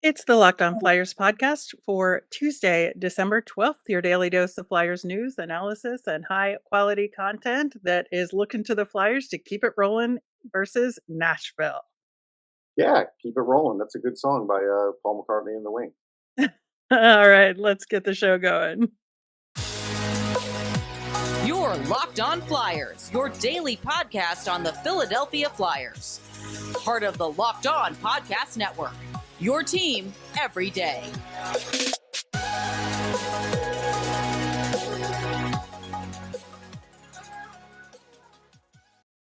It's the Locked On Flyers podcast for Tuesday, December 12th, your daily dose of Flyers news, analysis, and high quality content that is looking to the Flyers to keep it rolling versus Nashville. Yeah, keep it rolling. That's a good song by Paul McCartney and the Wings. All right, let's get the show going. Your Locked On Flyers, your daily podcast on the Philadelphia Flyers. Part of the Locked On Podcast Network. Your team every day.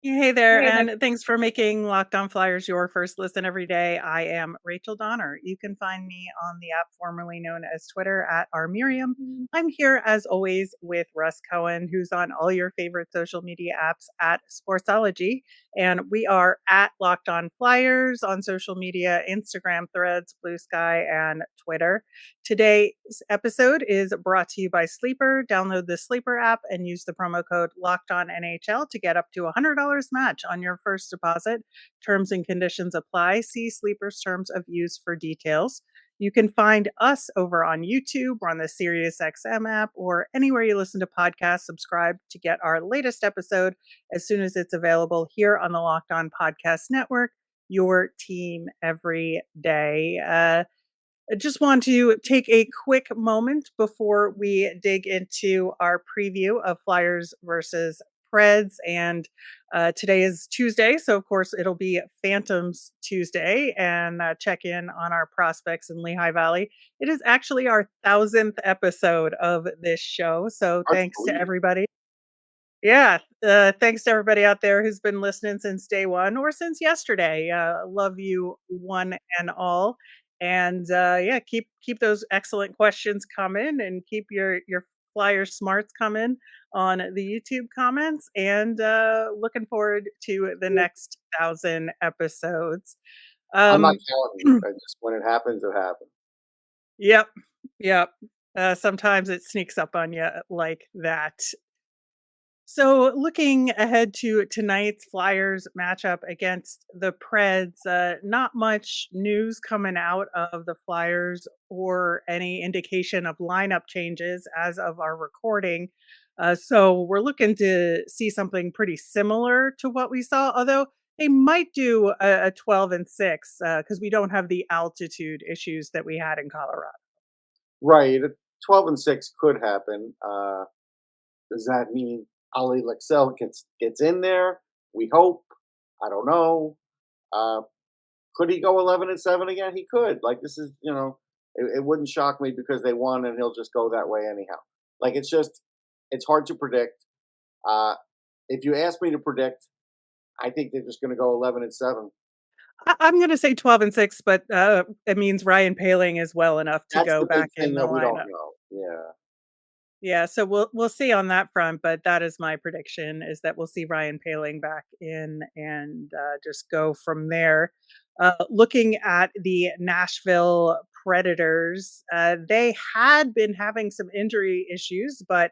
Hey there, and thanks for making Locked On Flyers your first listen every day. I am Rachel Donner. You can find me on the app formerly known as Twitter at rmiriam. I'm here as always with Russ Cohen, who's on all your favorite social media apps at Sportsology. And we are at Locked On Flyers on social media, Instagram, Threads, Blue Sky, and Twitter. Today's episode is brought to you by Sleeper. Download the Sleeper app and use the promo code LOCKEDONNHL to get up to $100 match on your first deposit. Terms and conditions apply. See Sleeper's terms of use for details. You can find us over on YouTube or on the SiriusXM app or anywhere you listen to podcasts. Subscribe to get our latest episode as soon as it's available here on the Locked On Podcast Network. Your team every day. I just want to take a quick moment before we dig into our preview of Flyers versus Preds. And today is Tuesday, so of course it'll be Phantoms Tuesday, and check in on our prospects in Lehigh Valley. It is actually our 1,000th episode of this show, so thanks to everybody. Yeah, thanks to everybody out there who's been listening since day one or since yesterday. Love you one and all. And yeah, keep those excellent questions coming, and keep your flyer smarts coming on the YouTube comments. And looking forward to the next 1,000 episodes. I'm not Um, counting you. I just when it happens, it happens. yep, yep. Sometimes it sneaks up on you like that. So, looking ahead to tonight's Flyers matchup against the Preds, not much news coming out of the Flyers or any indication of lineup changes as of our recording. So, we're looking to see something pretty similar to what we saw, although they might do a 12 and 6 because we don't have the altitude issues that we had in Colorado. Right, 12-6 could happen. Does that mean Olle Lycksell gets in there? We hope. I don't know. Uh, could he go 11-7 again? He could. Like this is, it wouldn't shock me because they won, and he'll just go that way anyhow. Like it's hard to predict. Uh, if you ask me to predict, I think they're just going to go 11-7. I'm gonna say 12 and 6, but, it means Ryan Poehling is well enough to That's go the big back in thing the that we don't lineup. know. Yeah. Yeah, so we'll see on that front, but that is my prediction, is that we'll see Ryan Poehling back in and, just go from there. Looking at the Nashville Predators, they had been having some injury issues, but,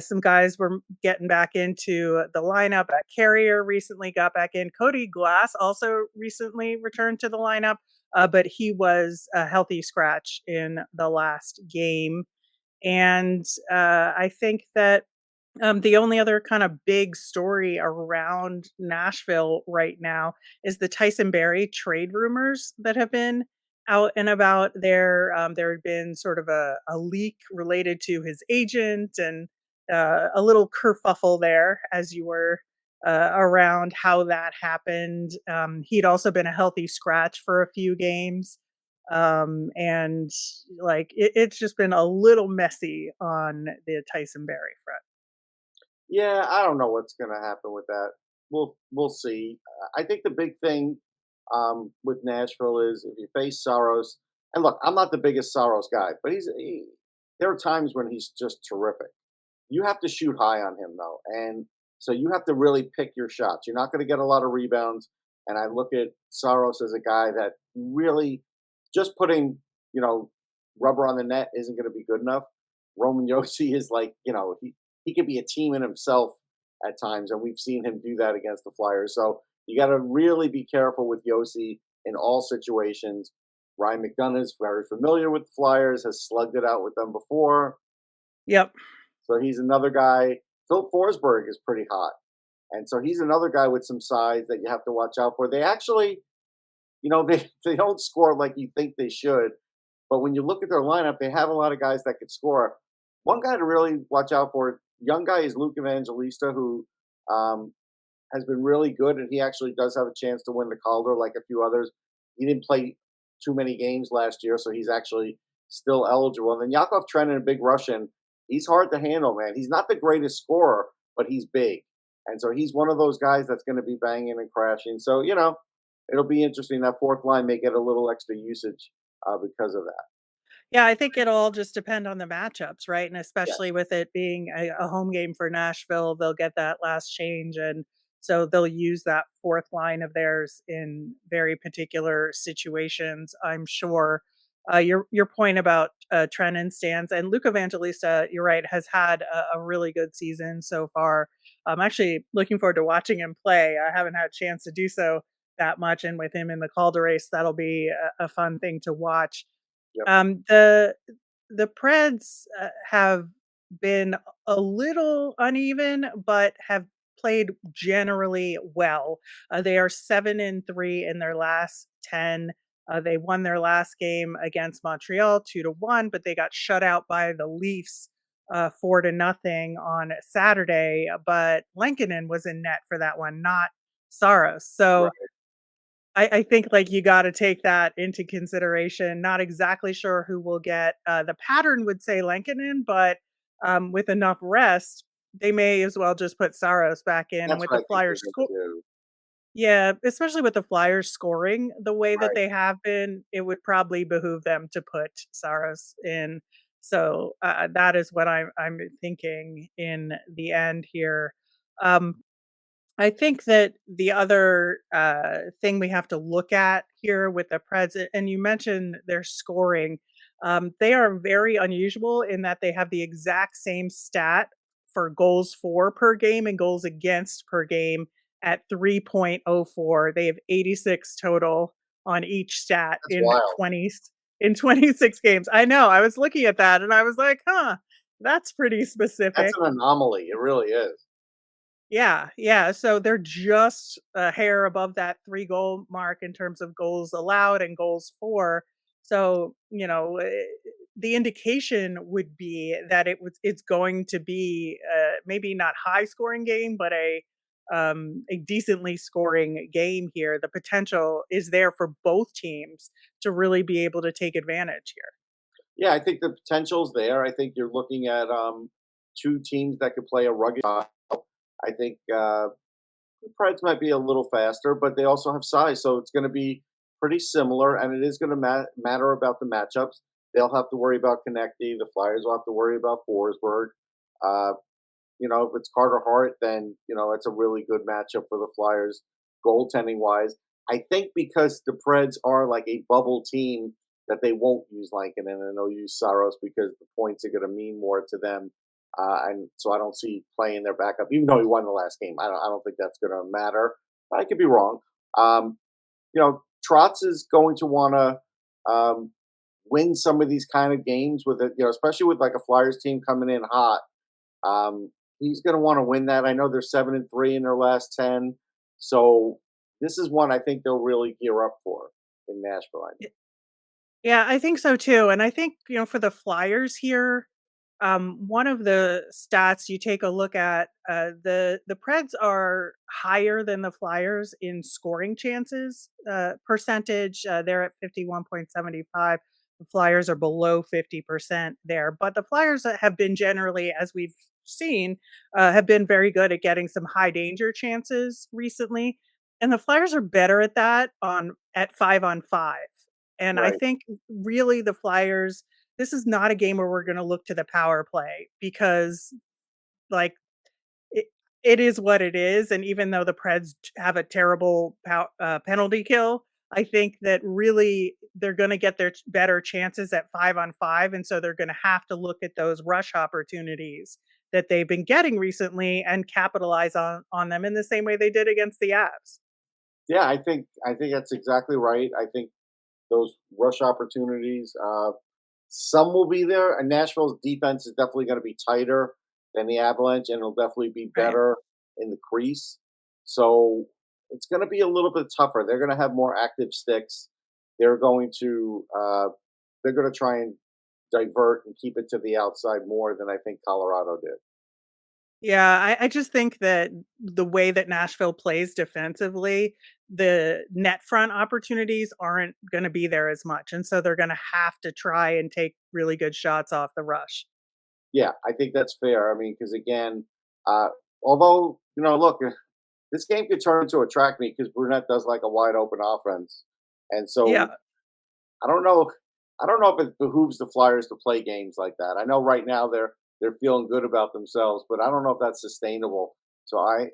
some guys were getting back into the lineup. Carrier recently got back in. Cody Glass also recently returned to the lineup, but he was a healthy scratch in the last game. And I think that the only other kind of big story around Nashville right now is the Tyson Barrie trade rumors that have been out and about there. There had been sort of a leak related to his agent, and a little kerfuffle there as you were around how that happened. He'd also been a healthy scratch for a few games. And like it's just been a little messy on the Tyson Barrie front. Yeah, I don't know what's going to happen with that. We'll see. I think the big thing with Nashville is if you face Saros, and look, I'm not the biggest Saros guy, but there are times when he's just terrific. You have to shoot high on him though, and so you have to really pick your shots. You're not going to get a lot of rebounds, and I look at Saros as a guy that really just putting rubber on the net isn't going to be good enough. Roman Yossi is like he could be a team in himself at times, and we've seen him do that against the Flyers. So you got to really be careful with Yossi in all situations. Ryan McDonough is very familiar with the Flyers, has slugged it out with them before. Yep. So he's another guy. Philip Forsberg is pretty hot. And so he's another guy with some size that you have to watch out for. They actually, they don't score like you think they should. But when you look at their lineup, they have a lot of guys that could score. One guy to really watch out for, young guy, is Luke Evangelista, who um, has been really good, and he actually does have a chance to win the Calder like a few others. He didn't play too many games last year, so he's actually still eligible. And then Yakov Trenin, a big Russian, he's hard to handle, man. He's not the greatest scorer, but he's big. And so he's one of those guys that's going to be banging and crashing. So, it'll be interesting. That fourth line may get a little extra usage because of that. Yeah, I think it'll all just depend on the matchups, right? And Yeah. especially with it being a home game for Nashville, they'll get that last change, and so they'll use that fourth line of theirs in very particular situations, I'm sure. Your point about Trennan stands, and Luke Evangelista, you're right, has had a really good season so far. I'm actually looking forward to watching him play. I haven't had a chance to do so that much, and with him in the Calder race, that'll be a fun thing to watch. Yep. The Preds have been a little uneven, but have played generally well. They are 7-3 in their last 10. They won their last game against Montreal 2-1, but they got shut out by the Leafs 4-0 on Saturday. But Lankinen was in net for that one, not Saros. So Right. I think, like, you gotta take that into consideration. Not exactly sure who will get, the pattern would say Lankinen, but, with enough rest, they may as well just put Saros back in, and That's with what the I think they're Flyers going sco to do. yeah, especially with the Flyers scoring the way that Right. they have been, it would probably behoove them to put Saros in. So, that is what I'm thinking in the end here. Um, I think that the other thing we have to look at here with the Preds, and you mentioned their scoring, they are very unusual in that they have the exact same stat for goals for per game and goals against per game at 3.04. They have 86 total on each stat That's wild. 26 games. I know. I was looking at that and I was like, huh, that's pretty That's specific. an anomaly. It really is. Yeah, yeah, so they're just a hair above that 3-goal mark in terms of goals allowed and goals for. So, the indication would be that it's going to be, maybe not high scoring game, but a decently scoring game here. The potential is there for both teams to really be able to take advantage here. Yeah, I think the potential's there. I think you're looking at two teams that could play a rugged style. I think the Preds might be a little faster, but they also have size, so it's going to be pretty similar, and it is going to matter about the matchups. They'll have to worry about Konechny. The Flyers will have to worry about Forsberg. Uh, if it's Carter Hart, then it's a really good matchup for the Flyers, goaltending wise. I think because the Preds are like a bubble team, that they won't use Lankinen and they'll use Saros because the points are going to mean more to them. And so I don't see playing their backup, even though he won the last game. I don't think that's going to matter. I could be wrong. Um, Trotz is going to want to win some of these kind of games with it, especially with like a Flyers team coming in hot. He's going to want to win that. I know they're 7-3 in their last 10, so this is one I think they'll really gear up for in Nashville. I think. Yeah, I think so too. And I think, for the Flyers here, one of the stats you take a look at, the Preds are higher than the Flyers in scoring chances percentage. They're at 51.75. The Flyers are below 50% there, but the Flyers have been generally, as we've seen, have been very good at getting some high danger chances recently, and the Flyers are better at that on at 5-on-5. And I Right. think really the Flyers, this is not a game where we're gonna look to the power play because, like, it it is what it is, and even though the Preds have a terrible penalty kill, I think that really they're gonna get their better chances at 5-on-5, and so they're gonna have to look at those rush opportunities that they've been getting recently and capitalize on them in the same way they did against the Avs. Yeah, I think that's exactly right. I think those rush opportunities. Some will be there, and Nashville's defense is definitely going to be tighter than the Avalanche, and it'll definitely be Right. better in the crease. So it's going to be a little bit tougher. They're going to have more active sticks. They're going to they're going to try and divert and keep it to the outside more than I think Colorado did. Yeah, I just think that the way that Nashville plays defensively, the net front opportunities aren't gonna be there as much, and so they're gonna have to try and take really good shots off the rush. Yeah, I think that's fair. I mean, because again, uh, although look, this game could turn into a track meet because Brunette does like a wide open offense, and so Yeah, I don't know. I don't know if it behooves the Flyers to play games like that. I know right now they're feeling good about themselves, but I don't know if that's sustainable. So I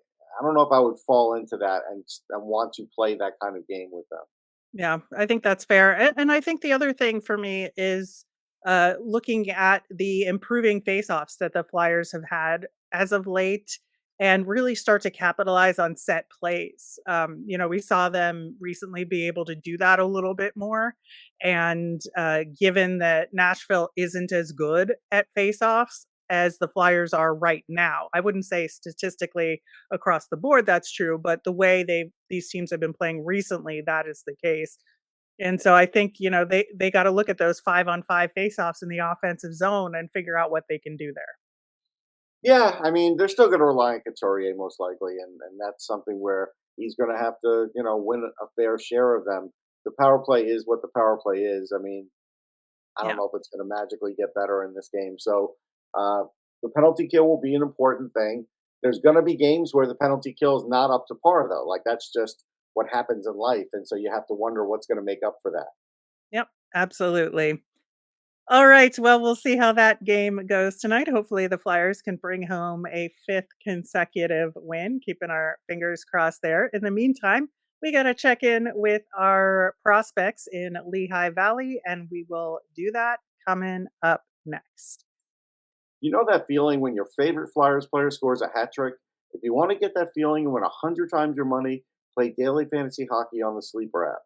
don't know if I would fall into that and want to play that kind of game with them. yeah, I think that's fair, and I think the other thing for me is, looking at the improving faceoffs that the Flyers have had as of late and really start to capitalize on set plays. We saw them recently be able to do that a little bit more, and, given that Nashville isn't as good at faceoffs as the Flyers are right now, I wouldn't say statistically across the board that's true, but the way these teams have been playing recently, that is the case. And so I think, they got to look at those 5-on-5 faceoffs in the offensive zone and figure out what they can do there. Yeah, I mean they're still going to rely on Couturier most likely, and that's something where he's going to have to win a fair share of them. The power play is what the power play is. I mean, I don't Yeah. know if it's going to magically get better in this game. So uh, the penalty kill will be an important thing. There's going to be games where the penalty kill is not up to par, though. Like that's just what happens in life, and so you have to wonder what's going to make up for that. Yep, absolutely. All right, well, we'll see how that game goes tonight. Hopefully the Flyers can bring home a 5th consecutive win, keeping our fingers crossed there. In the meantime, we got to check in with our prospects in Lehigh Valley, and we will do that coming up next. You know that feeling when your favorite Flyers player scores a hat trick? If you want to get that feeling and win 100 times your money, play Daily Fantasy Hockey on the Sleeper app.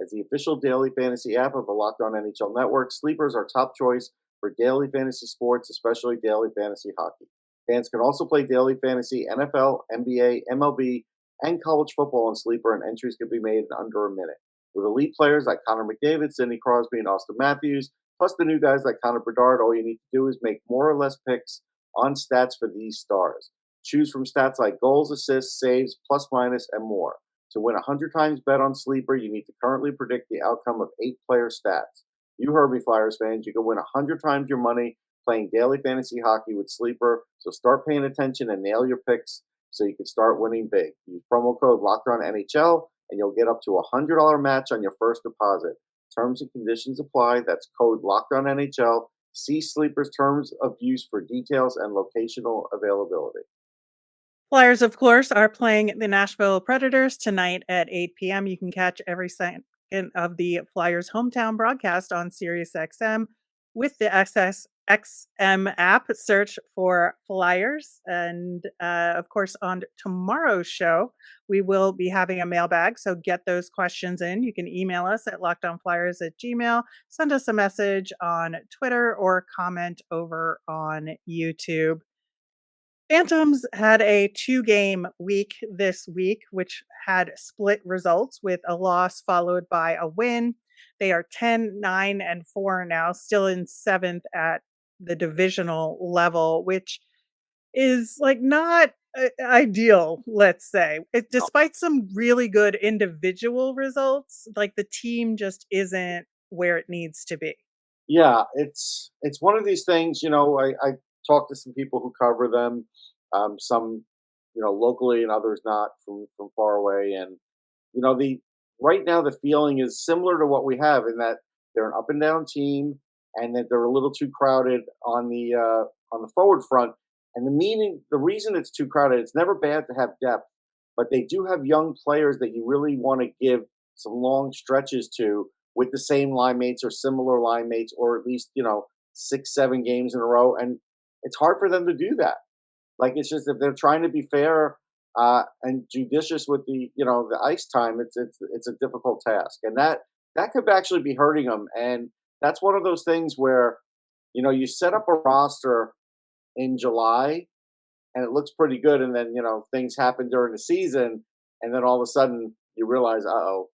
As the official daily fantasy app of the Locked On NHL Network, Sleeper is our top choice for daily fantasy sports, especially daily fantasy hockey. Fans can also play daily fantasy NFL, NBA, MLB, and college football on Sleeper, and entries can be made in under a minute. With elite players like Connor McDavid, Sidney Crosby, and Austin Matthews, plus the new guys like Connor Bedard, all you need to do is make more or less picks on stats for these stars. Choose from stats like goals, assists, saves, plus minus, and more. To win 100 times bet on Sleeper, you need to currently predict the outcome of 8 player stats. You heard me, Flyers fans. You can win 100 times your money playing daily fantasy hockey with Sleeper. So start paying attention and nail your picks so you can start winning big. Use promo code LOCKEDONNHL and you'll get up to a $100 match on your first deposit. Terms and conditions apply. That's code LOCKEDONNHL. See Sleeper's terms of use for details and locational availability. Flyers, of course, are playing the Nashville Predators tonight at 8 p.m. You can catch every second of the Flyers hometown broadcast on SiriusXM with the XM app. Search for Flyers. And of course, on tomorrow's show, we will be having a mailbag. So get those questions in. You can email us at lockedonflyers at gmail, send us a message on Twitter, or comment over on YouTube. Phantoms had a 2-game week this week, which had split results with a loss followed by a win. They are 10-9-4 now, still in 7th at the divisional level, which is like not ideal, let's say. Despite some really good individual results, like the team just isn't where it needs to be. Yeah, it's one of these things. I talked to some people who cover them, some locally and others not from far away, and the right now the feeling is similar to what we have in that they're an up and down team, and that they're a little too crowded on the forward front. And the reason it's too crowded, it's never bad to have depth, but they do have young players that you really want to give some long stretches to with the same line mates or similar line mates, or at least 6, 7 games in a row, and it's hard for them to do that. Like it's just if they're trying to be fair and judicious with the the ice time, it's a difficult task, and that could actually be hurting them. And that's one of those things where, you set up a roster in July and it looks pretty good. And then, things happen during the season. And then all of a sudden you realize, oh,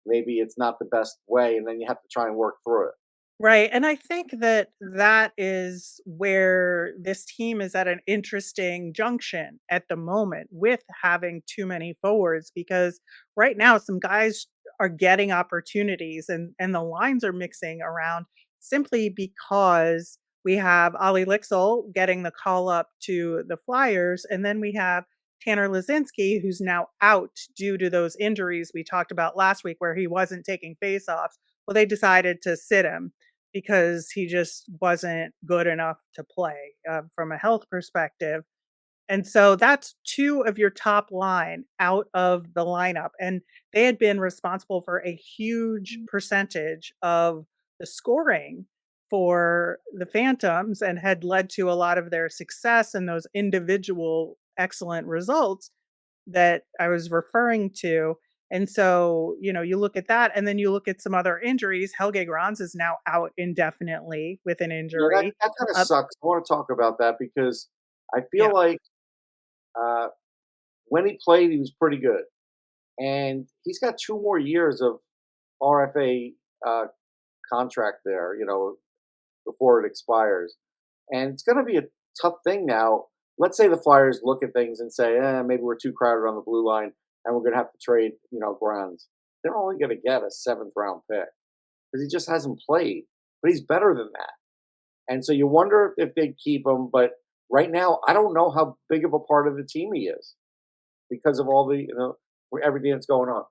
maybe it's not the best way. And then you have to try and work through it. Right, and I think that that is where this team is at an interesting junction at the moment with having too many forwards because right now some guys are getting opportunities and the lines are mixing around simply because we have Olle Lycksell getting the call up to the Flyers, and then we have Tanner Lacyznski, who's now out due to those injuries we talked about last week where he wasn't taking faceoffs. Well, they decided to sit him because he just wasn't good enough to play from a health perspective. And so that's two of your top line out of the lineup. And they had been responsible for a huge percentage of the scoring for the Phantoms and had led to a lot of their success and those individual excellent results that I was referring to. And so, you look at that and then you look at some other injuries. Helge Grans is now out indefinitely with an Yeah, that, injury. that kind of Uh, sucks. I want to talk about that because I feel yeah. like uh, when he played, he was pretty good. And he's got 2 more years of RFA contract there, before it expires. And it's going to be a tough thing now. Let's say the Flyers look at things and say, maybe we're too crowded on the blue line and we're going to have to trade, Grans. They're only going to get a 7th-round pick because he just hasn't played, but he's better than that. And so you wonder if they'd keep him. But right now, I don't know how big of a part of the team he is because of all the, everything that's going on.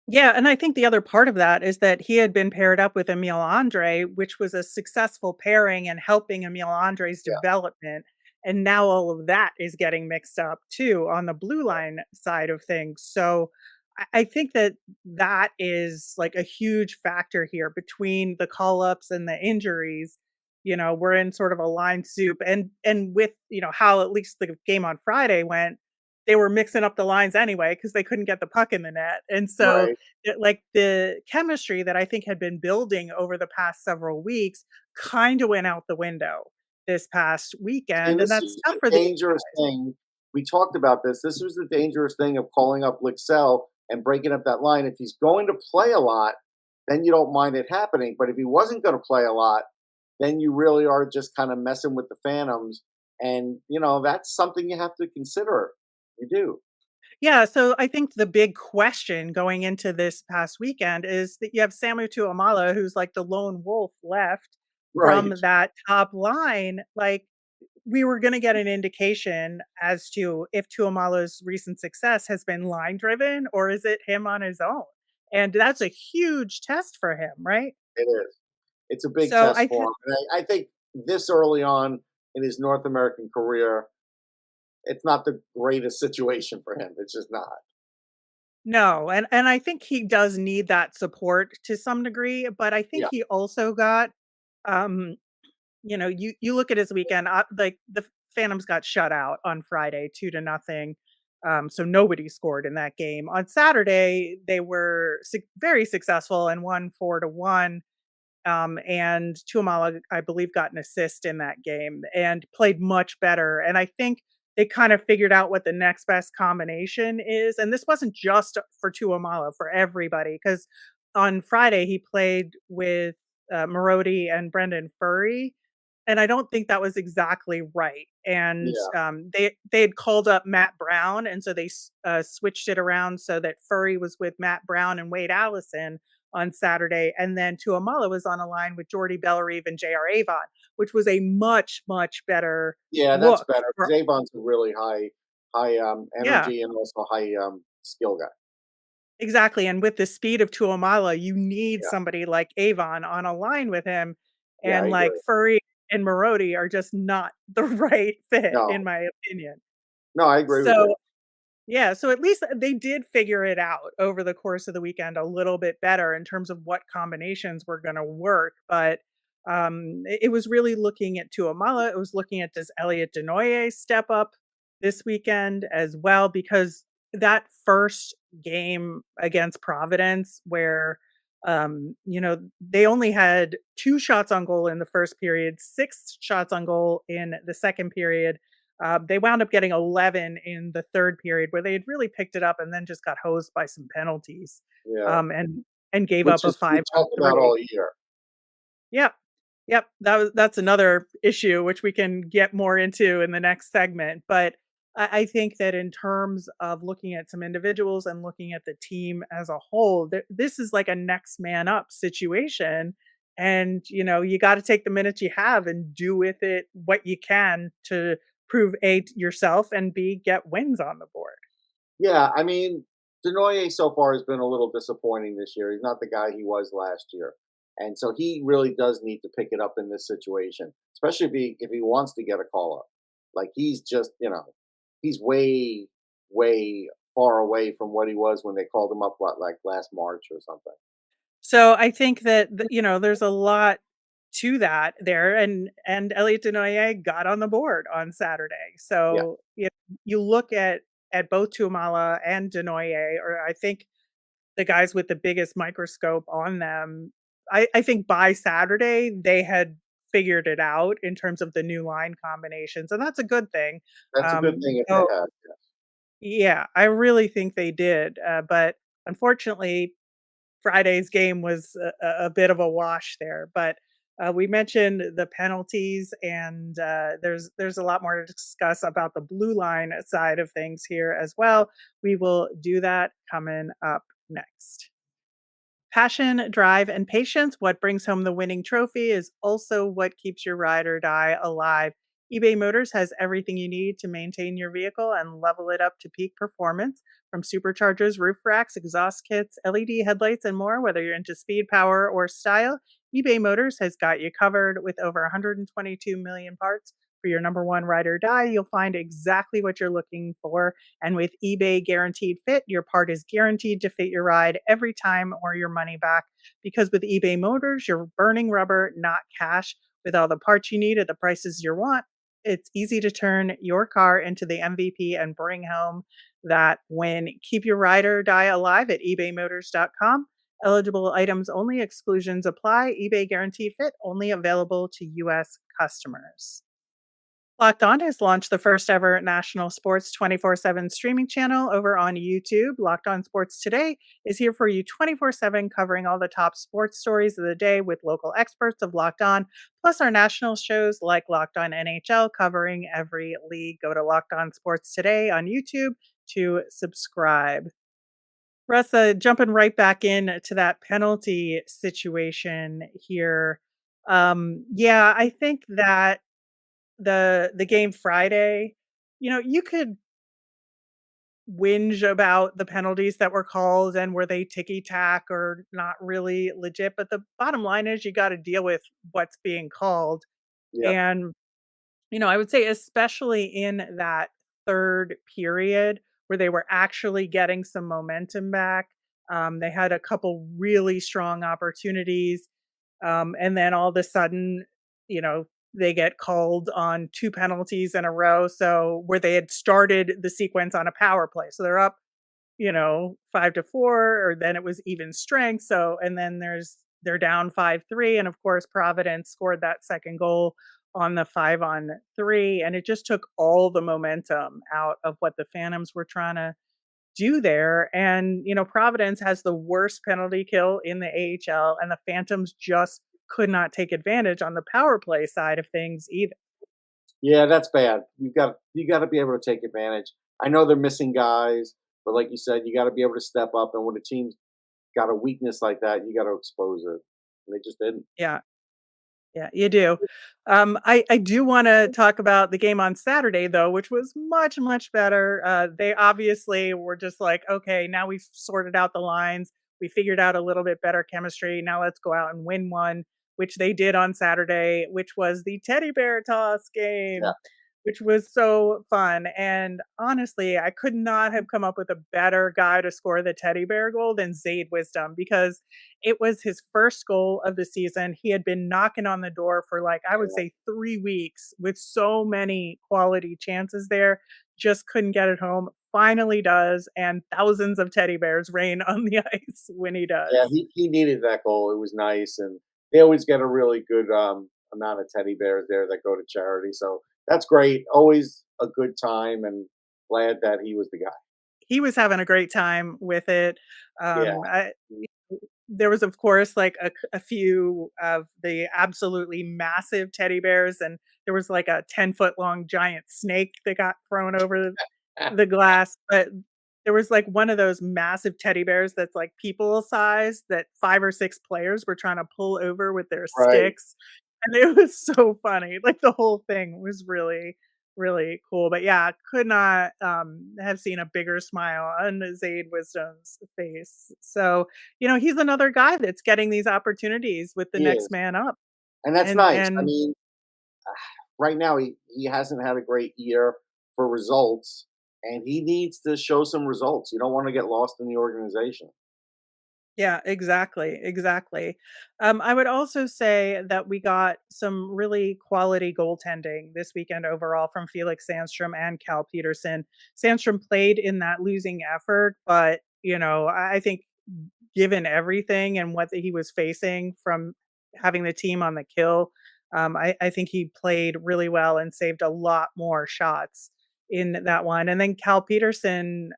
Yeah, and I think the other part of that is that he had been paired up with Emile Andre, which was a successful pairing and helping Emile Andre's Yeah. development. And now all of that is getting mixed up too on the blue line side of things. So I think that that is like a huge factor here between the call ups and the injuries. We're in sort of a line soup, and with how at least the game on Friday went, they were mixing up the lines anyway because they couldn't get the puck in the net. And so Right. like the chemistry that I think had been building over the past several weeks kind of went out the window this past weekend, And and this that's is tough the for the dangerous thing. We talked about this. This was the dangerous thing of calling up Lycksell and breaking up that line. If he's going to play a lot, then you don't mind it happening. But if he wasn't going to play a lot, then you really are just kind of messing with the Phantoms. And, that's something you have to consider. You do. Yeah, so I think the big question going into this past weekend is that you have Samu Tuamala, who's like the lone wolf left Right. from that top line. Like we were going to get an indication as to if Tuamala's recent success has been line driven or is it him on his own. And that's a huge test for him, right? It is. It's a big So test for him. And I think this early on in his North American career, it's not the greatest situation for him. It's just not. no, and I think he does need that support to some degree, but I think Yeah. he also got um you look at his weekend, like the Phantoms got shut out on Friday 2-0. So nobody scored in that game. On Saturday, they were very successful and won 4-1. And Tuamala, I believe, got an assist in that game and played much better. And I think they kind of figured out what the next best combination is. And this wasn't just for Tuamala, for everybody, because on Friday he played with Marody and Brendan Furry, and I don't think that was exactly right. And Yeah. they had called up Matt Brown, and so they switched it around so that Furry was with Matt Brown and Wade Allison on Saturday, and then Tuamala was on a line with Jordy Bellerive and J.R. Avon, which was a much, much better Yeah, that's look better for because Avon's a really high yeah, energy and also high skill guy. exactly, and with the speed of Tuamala, you need Yeah. somebody like Avon on a line with him, Yeah, I and, like, agree. Furry and Marody are just not the right fit, No. in my opinion. No, I agree with you. So yeah, so at least they did figure it out over the course of the weekend a little bit better in terms of what combinations were gonna work, but, it was really looking at Tuamala, it was looking at does Elliot Denoye step up this weekend as well, because that first game against Providence where, They only had 2 shots on goal in the first period, 6 shots on goal in the second period. They wound up getting 11 in the third period where they had really picked it up and then just got hosed by some penalties, Yeah, and gave up which a is we 5 on talked about 3. all year. Yep. Yep, that's another issue which we can get more into in the next segment, but I think that in terms of looking at some individuals and looking at the team as a whole, this is like a next man up situation, and, you gotta take the minutes you have and do with it what you can to prove, A, yourself, and B, get wins on the board. Yeah, I mean, Denoye so far has been a little disappointing this year. He's not the guy he was last year. And so he really does need to pick it up in this situation, especially if he wants to get a call up. Like he's just, he's way, way far away from what he was when they called him up like last March or something. So I think that there's a lot to that there, and Elliot Denoye got on the board on Saturday. Yeah, So you look at both Tuamala and Denoye, or I think the guys with the biggest microscope on them. I think by Saturday they had figured it out in terms of the new line combinations, and that's a good thing. that's a good thing if they So have. yeah, I really think they did, but unfortunately Friday's game was a bit of a wash there, but we mentioned the penalties, and there's a lot more to discuss about the blue line side of things here as well. We will do that coming up next. Passion, drive, and patience, what brings home the winning trophy, is also what keeps your ride or die alive. eBay Motors has everything you need to maintain your vehicle and level it up to peak performance. From superchargers, roof racks, exhaust kits, LED headlights, and more, whether you're into speed, power, or style, eBay Motors has got you covered. With over 122 million parts for your number one ride or die, you'll find exactly what you're looking for. And with eBay Guaranteed Fit, your part is guaranteed to fit your ride every time or your money back. Because with eBay Motors, you're burning rubber, not cash. With all the parts you need at the prices you want, it's easy to turn your car into the MVP and bring home that win. Keep your ride or die alive at ebaymotors.com. Eligible items only, exclusions apply. eBay Guaranteed Fit only available to U.S. customers. Locked On has launched the first ever national sports 24/7 streaming channel over on YouTube. Locked On Sports Today is here for you 24/7, covering all the top sports stories of the day with local experts of Locked On, plus our national shows like Locked On NHL, covering every league. Go to Locked On Sports Today on YouTube to subscribe. Russ, jumping right back in to that penalty situation here. Yeah, I think that the game Friday, you could whinge about the penalties that were called and were they ticky tack or not really legit, but the bottom line is you got to deal with what's being called. Yep. And I would say especially in that third period where they were actually getting some momentum back. They had a couple really strong opportunities, and then all of a sudden, you know, they get called on 2 penalties in a row. So where they had started the sequence on a power play. So they're up, 5-4, or then it was even strength. So, and then they're down 5-3. And of course, Providence scored that second goal on the 5-on-3. And it just took all the momentum out of what the Phantoms were trying to do there. And, Providence has the worst penalty kill in the AHL, and the Phantoms just could not take advantage on the power play side of things either. Yeah, that's bad. You got to be able to take advantage. I know they're missing guys, but like you said, you got to be able to step up. And when a team's got a weakness like that, you got to expose it. And they just didn't. Yeah. Yeah, you do. I do want to talk about the game on Saturday, though, which was much, much better. They obviously were just like, okay, now we've sorted out the lines. We figured out a little bit better chemistry. Now let's go out and win one, which they did on Saturday, which was the teddy bear toss Yeah, game, which was so fun. And honestly, I could not have come up with a better guy to score the teddy bear goal than Zayd Wisdom, because it was his first goal of the season. He had been knocking on the door for, like, I would yeah, say 3 weeks with so many quality chances there, just couldn't get it home. finally does, and thousands of teddy bears rain on the ice when he Yeah, does. he needed that goal. It was nice, and they always get a really good amount of teddy bears there that go to charity. So that's great. Always a good time, and glad that he was the guy. He was having a great time with it. Yeah, I There was, of course, like, a few of the absolutely massive teddy bears, and there was, like, a 10-foot long giant snake that got thrown over the glass, but there was, like, one of those massive teddy bears that's, like, people size that 5 or 6 players were trying to pull over with their right. sticks, and it was so funny, like, the whole thing was really, really cool, but yeah, could not, have seen a bigger smile on Zayd Wisdom's face. So, he's another guy that's getting these opportunities with the He next is, man up, and that's and nice. I and mean, right now he hasn't had a great year for results, and he needs to show some results. You don't want to get lost in the organization. Yeah, exactly, exactly. I would also say that we got some really quality goaltending this weekend overall from Felix Sandstrom and Cal Peterson. Sandstrom played in that losing effort, but I think given everything and what he was facing from having the team on the kill, I think he played really well and saved a lot more shots in that one. And then Cal Peterson,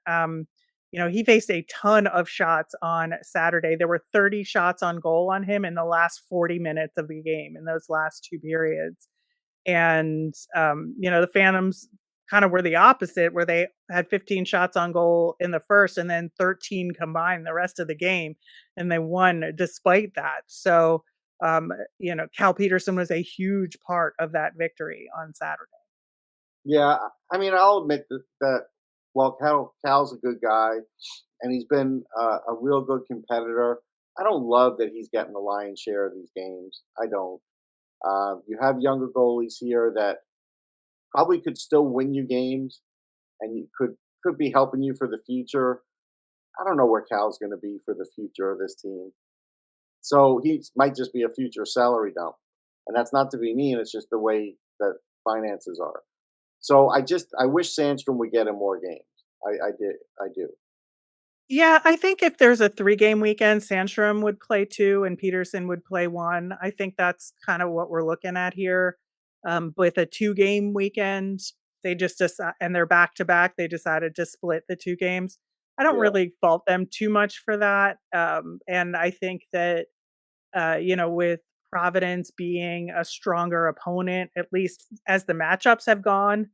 he faced a ton of shots on Saturday. There were 30 shots on goal on him in the last 40 minutes of the game in those last two periods. And, the Phantoms kind of were the opposite, where they had 15 shots on goal in the first and then 13 combined the rest of the game. And they won despite that. So, Cal Peterson was a huge part of that victory on Saturday. Yeah, I mean, I'll admit that while Cal's a good guy and he's been a real good competitor, I don't love that he's getting the lion's share of these games. I don't. You have younger goalies here that probably could still win you games, and you could be helping you for the future. I don't know where Cal's going to be for the future of this team. So he might just be a future salary dump, and that's not to be mean. It's just the way that finances are. So I wish Sandstrom would get him more games. I do. Yeah, I think if there's a 3-game weekend, Sandstrom would play 2 and Peterson would play 1. I think that's kind of what we're looking at here. With a 2-game weekend, they just decide, and they're back to back, they decided to split the 2 games. I don't Yeah, really fault them too much for that. And I think that, with Providence being a stronger opponent, at least as the matchups have gone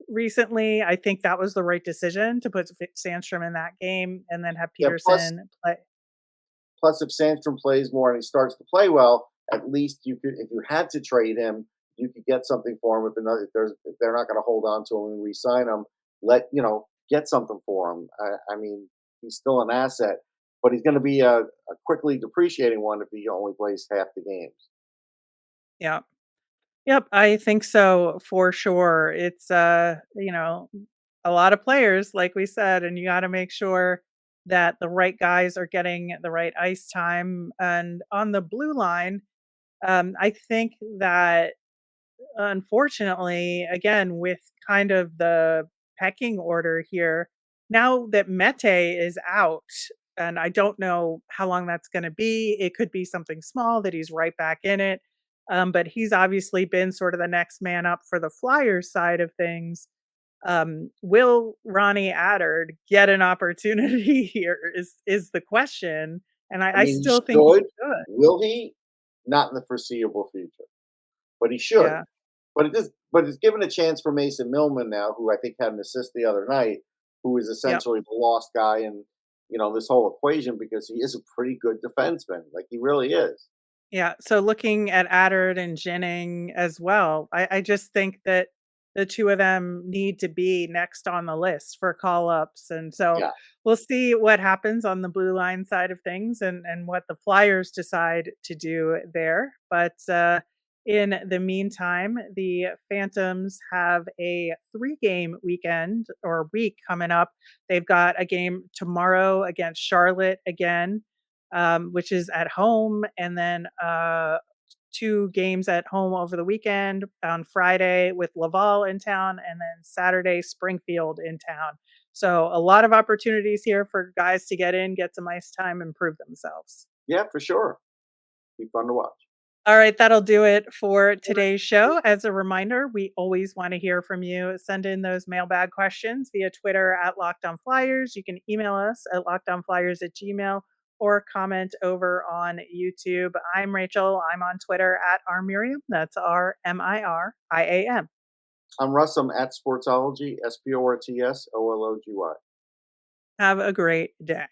recently, I think that was the right decision to put Sandstrom in that game and then have yeah. Peterson play. Plus, if Sandstrom plays more and he starts to play well, at least you could, if you had to trade him, you could get something for him. If they're not going to hold on to him and re-sign him, get something for him. I mean, he's still an asset, but he's going to be a quickly depreciating one if he only plays half the games. Yeah. Yep, I think so for sure. It's a lot of players like we said, and you got to make sure that the right guys are getting the right ice time. And on the blue line, I think that unfortunately, again, with kind of the pecking order here, now that Mete is out, and I don't know how long that's going to be, it could be something small that he's right back in it. But he's obviously been sort of the next man up for the Flyers side of things. Will Ronnie Attard get an opportunity here is the question. And I I mean, he still think he should. should. Will he? Not in the foreseeable future, but he should. Yeah. But it's given a chance for Mason Millman now, who I think had an assist the other night, who is Yep. essentially the lost guy in this whole equation because he is a pretty good defenseman, like he really is. Yeah, so looking at Adard and Jennings as well, I just think that the 2 of them need to be next on the list for call-ups, and so Yeah, we'll see what happens on the blue line side of things and what the Flyers decide to do there, but, in the meantime, the Phantoms have a 3-game weekend or week coming up. They've got a game tomorrow against Charlotte again, which is at home, and then 2 games at home over the weekend on Friday with Laval in town, and then Saturday Springfield in town. So a lot of opportunities here for guys to get in, get some ice time, and prove themselves. Yeah, for sure. Be fun to watch. All right, that'll do it for today's show. As a reminder, we always want to hear from you. Send in those mailbag questions via Twitter at Locked On Flyers. You can email us at lockedonflyers@gmail or comment over on YouTube. I'm Rachel. I'm on Twitter at rmiriam. That's RMIRIAM. I'm Russ. I'm at Sportsology, SPORTSOLOGY. Have a great day.